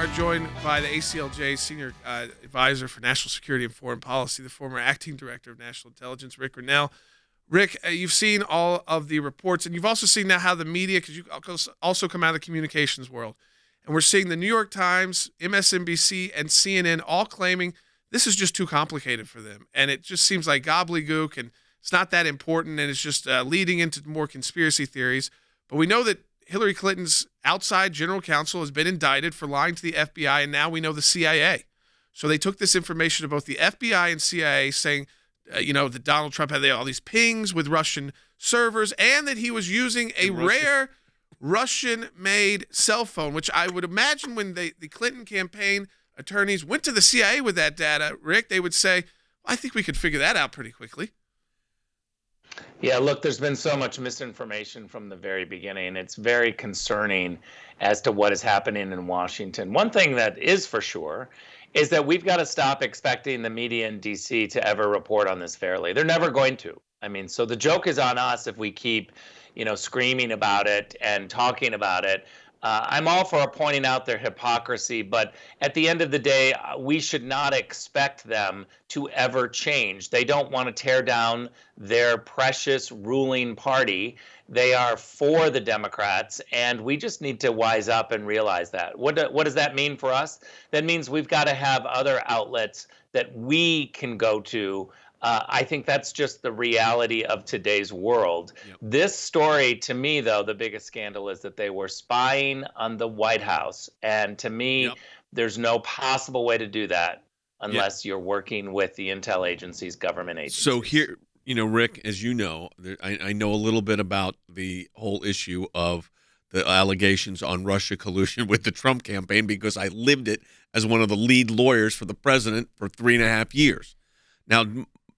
are joined by the ACLJ Senior Advisor for National Security and Foreign Policy, the former Acting Director of National Intelligence, Rick Grenell. Rick, you've seen all of the reports, and you've also seen now how the media, because you also come out of the communications world, and we're seeing the New York Times, MSNBC, and CNN all claiming this is just too complicated for them, and it just seems like gobbledygook, and it's not that important, and it's just leading into more conspiracy theories. But we know that Hillary Clinton's outside general counsel has been indicted for lying to the FBI, and now we know the CIA. So they took this information to both the FBI and CIA saying, that Donald Trump had all these pings with Russian servers and that he was using a rare Russian-made cell phone, which I would imagine when the Clinton campaign attorneys went to the CIA with that data, Rick, they would say, I think we could figure that out pretty quickly. Yeah, look, there's been so much misinformation from the very beginning. It's very concerning as to what is happening in Washington. One thing that is for sure is that we've got to stop expecting the media in D.C. to ever report on this fairly. They're never going to. I mean, so the joke is on us if we keep, screaming about it and talking about it. I'm all for pointing out their hypocrisy, but at the end of the day, we should not expect them to ever change. They don't want to tear down their precious ruling party. They are for the Democrats, and we just need to wise up and realize that. What does that mean for us? That means we've got to have other outlets that we can go to. I think that's just the reality of today's world. Yep. This story, to me, though, the biggest scandal is that they were spying on the White House. And to me, There's no possible way to do that unless you're working with the intel agencies, government agencies. So here, Rick, as you know, I know a little bit about the whole issue of the allegations on Russia collusion with the Trump campaign because I lived it as one of the lead lawyers for the president for 3.5 years. Now,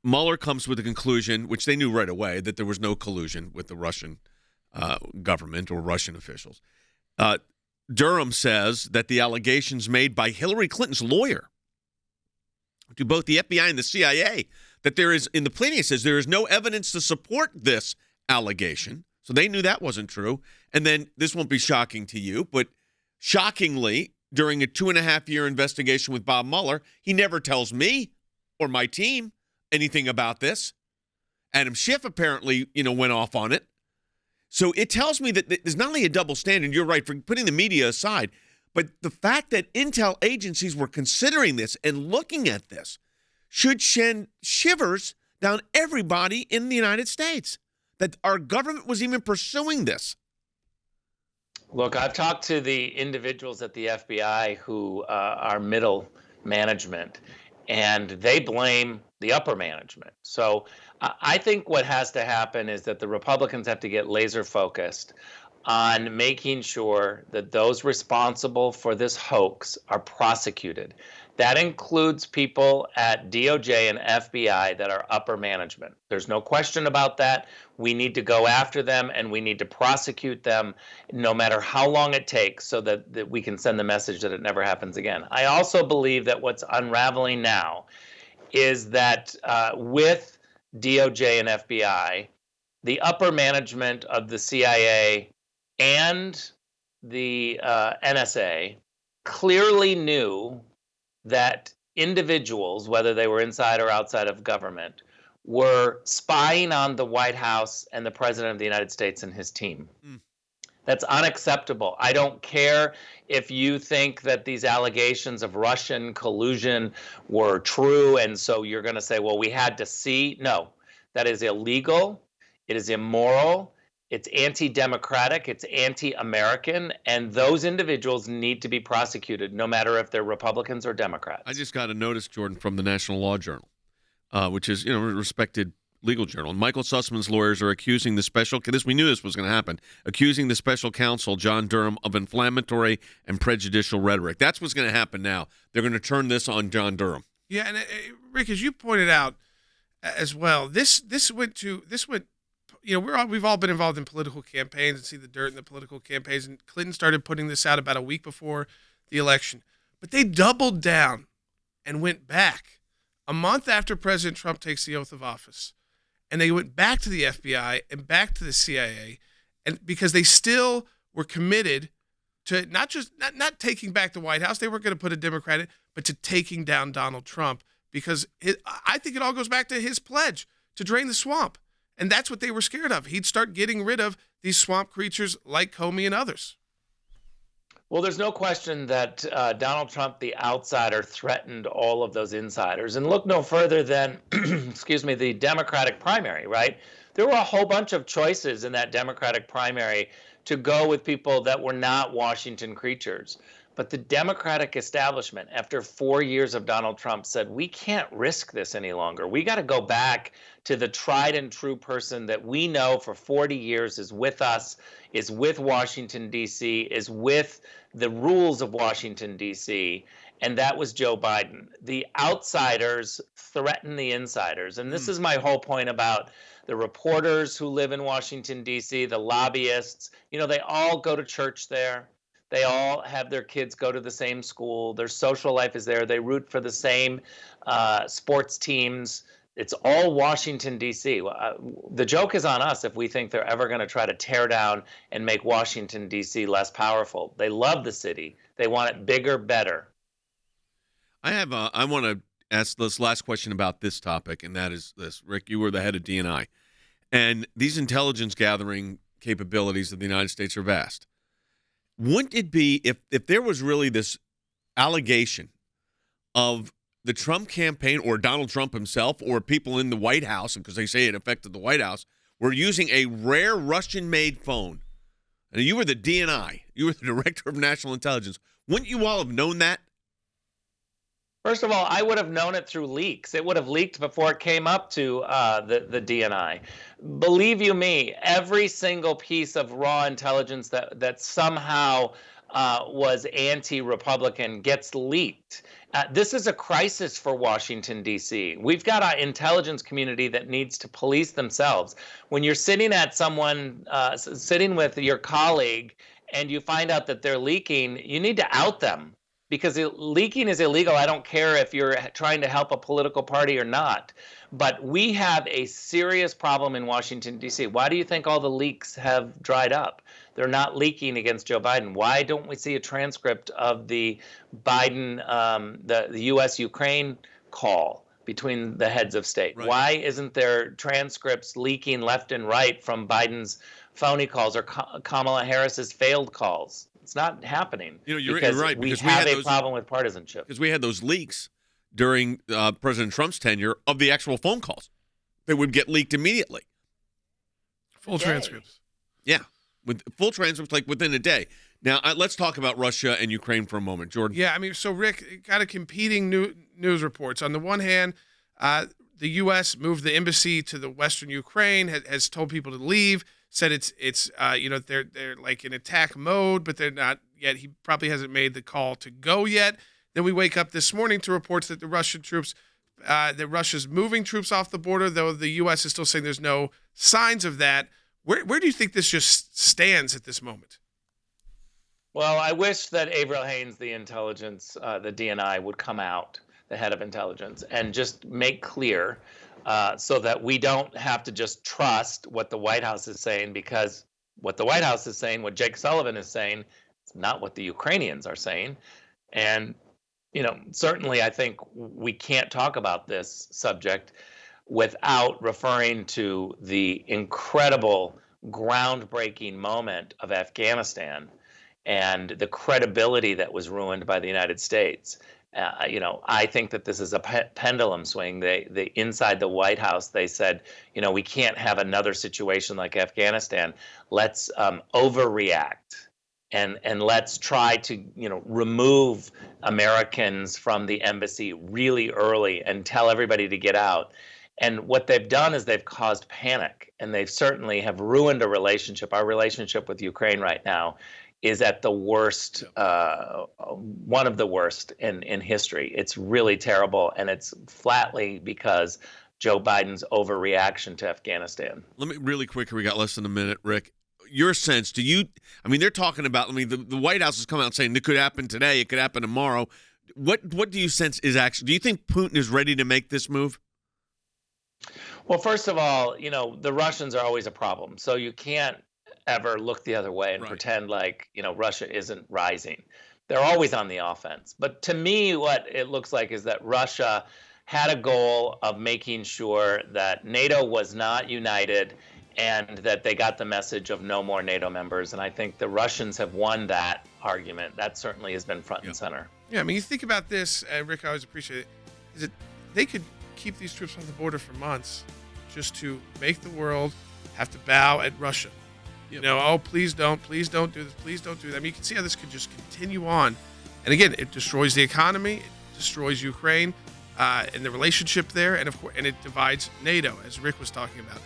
Mueller comes with the conclusion, which they knew right away, that there was no collusion with the Russian government or Russian officials. Durham says that the allegations made by Hillary Clinton's lawyer to both the FBI and the CIA, that there is, in the pleading, it says there is no evidence to support this allegation. So they knew that wasn't true. And then this won't be shocking to you, but shockingly, during a 2.5-year investigation with Bob Mueller, he never tells me or my team anything about this. Adam Schiff apparently, went off on it. So it tells me that there's not only a double standard, you're right, for putting the media aside, but the fact that intel agencies were considering this and looking at this should send shivers down everybody in the United States, that our government was even pursuing this. Look, I've talked to the individuals at the FBI who are middle management, and they blame the upper management. So I think what has to happen is that the Republicans have to get laser focused on making sure that those responsible for this hoax are prosecuted. That includes people at DOJ and FBI that are upper management. There's no question about that. We need to go after them and we need to prosecute them no matter how long it takes so that we can send the message that it never happens again. I also believe that what's unraveling now is that with DOJ and FBI, the upper management of the CIA and the NSA clearly knew that individuals, whether they were inside or outside of government, were spying on the White House and the President of the United States and his team. That's unacceptable. I don't care if you think that these allegations of Russian collusion were true, and so you're going to say, well, we had to see. No, that is illegal. It is immoral. It's anti-democratic. It's anti-American. And those individuals need to be prosecuted, no matter if they're Republicans or Democrats. I just got a notice, Jordan, from the National Law Journal, which is, a respected legal journal. Michael Sussman's lawyers are accusing we knew this was going to happen, accusing the special counsel, John Durham, of inflammatory and prejudicial rhetoric. That's what's going to happen now. They're going to turn this on John Durham. Yeah, and Rick, as you pointed out as well, this went, we've all been involved in political campaigns and see the dirt in the political campaigns, and Clinton started putting this out about a week before the election. But they doubled down and went back a month after President Trump takes the oath of office. And they went back to the FBI and back to the CIA, and because they still were committed to not taking back the White House. They weren't going to put a Democrat in, but to taking down Donald Trump, because I think it all goes back to his pledge to drain the swamp. And that's what they were scared of. He'd start getting rid of these swamp creatures like Comey and others. Well, there's no question that Donald Trump, the outsider, threatened all of those insiders. And look no further than, excuse me, the Democratic primary, right? There were a whole bunch of choices in that Democratic primary to go with people that were not Washington creatures. But the Democratic establishment, after 4 years of Donald Trump, said, we can't risk this any longer. We got to go back to the tried and true person that we know for 40 years is with us, is with Washington, D.C., is with the rules of Washington, D.C., and that was Joe Biden. The outsiders threaten the insiders. And this is my whole point about the reporters who live in Washington, D.C., the lobbyists. You know, they all go to church there. They all have their kids go to the same school. Their social life is there. They root for the same sports teams. It's all Washington, D.C. The joke is on us if we think they're ever going to try to tear down and make Washington, D.C. less powerful. They love the city. They want it bigger, better. I want to ask this last question about this topic, and that is this. Rick, you were the head of DNI, and these intelligence gathering capabilities of the United States are vast. Wouldn't it be, if there was really this allegation of the Trump campaign or Donald Trump himself or people in the White House, because they say it affected the White House, were using a rare Russian-made phone, and you were the DNI, you were the Director of National Intelligence, wouldn't you all have known that? First of all, I would have known it through leaks. It would have leaked before it came up to the DNI. Believe you me, every single piece of raw intelligence that somehow was anti-Republican gets leaked. This is a crisis for Washington, D.C. We've got an intelligence community that needs to police themselves. When you're sitting at someone, sitting with your colleague, and you find out that they're leaking, you need to out them. Because leaking is illegal. I don't care if you're trying to help a political party or not. But we have a serious problem in Washington, D.C. Why do you think all the leaks have dried up? They're not leaking against Joe Biden. Why don't we see a transcript of the Biden, the U.S.-Ukraine call between the heads of state? Right. Why isn't there transcripts leaking left and right from Biden's phony calls or Kamala Harris's failed calls? It's not happening. You know, you're right. We have a problem with partisanship. Because we had those leaks during President Trump's tenure of the actual phone calls that would get leaked immediately. Full transcripts. Yeah, with full transcripts like within a day. Now, let's talk about Russia and Ukraine for a moment, Jordan. Yeah, I mean, so Rick, kind of competing news reports. On the one hand, the U.S. moved the embassy to the western Ukraine, has told people to leave. Said it's they're like in attack mode, but they're not yet. He probably hasn't made the call to go yet. Then we wake up this morning to reports that the Russian troops, that Russia's moving troops off the border, though the U.S. is still saying there's no signs of that. Where do you think this just stands at this moment? Well, I wish that Avril Haines, the intelligence, the DNI, would come out, the head of intelligence, and just make clear so that we don't have to just trust what the White House is saying, because what the White House is saying, what Jake Sullivan is saying, it's not what the Ukrainians are saying. And, you know, certainly I think we can't talk about this subject without referring to the incredible, groundbreaking moment of Afghanistan and the credibility that was ruined by the United States. I think that this is a pendulum swing. They inside the White House, they said, we can't have another situation like Afghanistan. Let's overreact and let's try to, remove Americans from the embassy really early and tell everybody to get out. And what they've done is they've caused panic, and they've certainly have ruined a relationship. Our relationship with Ukraine right now is at the worst, one of the worst in history. It's really terrible, and it's flatly because Joe Biden's overreaction to Afghanistan. Let me really quick, we got less than a minute, Rick. Your sense, they're talking about, the White House has come out saying it could happen today, it could happen tomorrow. What do you sense is actually, do you think Putin is ready to make this move? Well, first of all, the Russians are always a problem. So you can't ever look the other way and Right. pretend like, Russia isn't rising. They're always on the offense. But to me, what it looks like is that Russia had a goal of making sure that NATO was not united and that they got the message of no more NATO members. And I think the Russians have won that argument. That certainly has been front and center. Yeah, I mean, you think about this, Rick, I always appreciate it, is that they could keep these troops on the border for months just to make the world have to bow at Russia. Oh, please don't do this, please don't do that. I mean, you can see how this could just continue on. And again, it destroys the economy, it destroys Ukraine and the relationship there, and of course, and it divides NATO, as Rick was talking about.